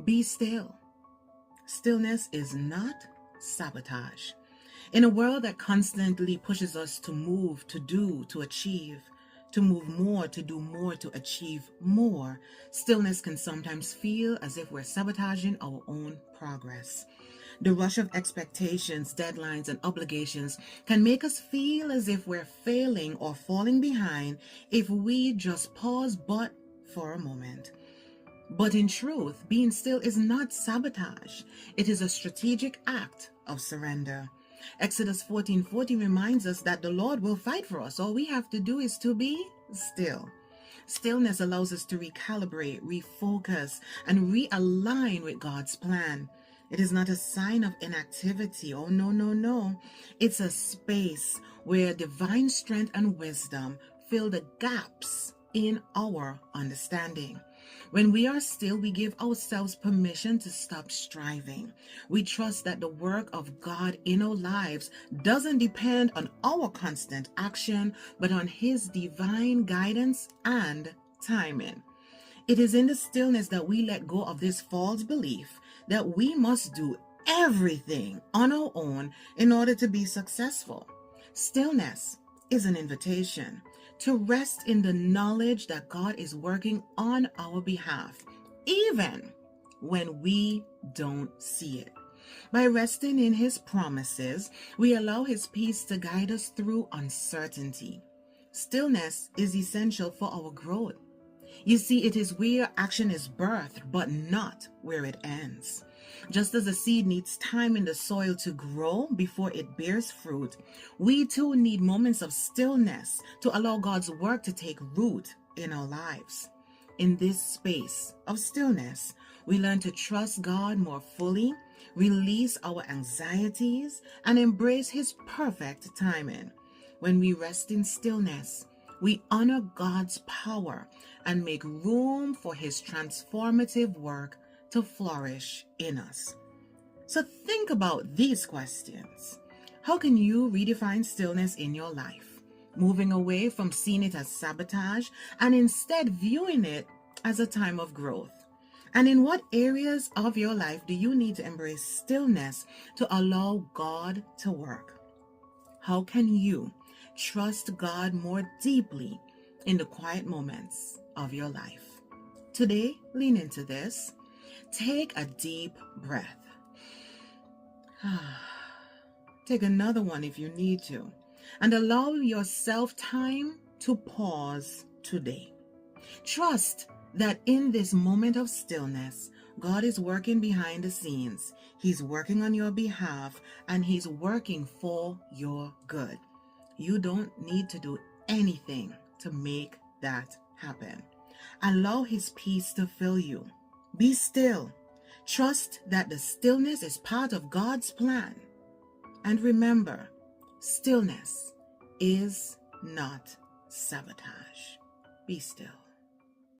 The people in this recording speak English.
Be still. Stillness is not sabotage. In a world that constantly pushes us to move, to do, to achieve, to move more, to do more, to achieve more, stillness can sometimes feel as if we're sabotaging our own progress. The rush of expectations, deadlines, and obligations can make us feel as if we're failing or falling behind if we just pause but for a moment. But in truth, being still is not sabotage. It is a strategic act of surrender. Exodus 14:40 reminds us that the Lord will fight for us. All we have to do is to be still. Stillness allows us to recalibrate, refocus, and realign with God's plan. It is not a sign of inactivity. Oh, no, no, no. It's a space where divine strength and wisdom fill the gaps in our understanding. When we are still, we give ourselves permission to stop striving. We trust that the work of God in our lives doesn't depend on our constant action, but on His divine guidance and timing. It is in the stillness that we let go of this false belief that we must do everything on our own in order to be successful. Stillness is an invitation to rest in the knowledge that God is working on our behalf, even when we don't see it. By resting in His promises, we allow His peace to guide us through uncertainty. Stillness is essential for our growth. You see, it is where action is birthed, but not where it ends. Just as a seed needs time in the soil to grow before it bears fruit, we too need moments of stillness to allow God's work to take root in our lives. In this space of stillness, we learn to trust God more fully, release our anxieties, and embrace His perfect timing. When we rest in stillness, we honor God's power and make room for His transformative work to flourish in us. So think about these questions. How can you redefine stillness in your life, moving away from seeing it as sabotage and instead viewing it as a time of growth? And in what areas of your life do you need to embrace stillness to allow God to work? How can you trust God more deeply in the quiet moments of your life? Today, lean into this. Take a deep breath. Take another one if you need to. And allow yourself time to pause today. Trust that in this moment of stillness, God is working behind the scenes. He's working on your behalf and He's working for your good. You don't need to do anything to make that happen. Allow His peace to fill you. Be still. Trust that the stillness is part of God's plan. And remember, stillness is not sabotage. Be still.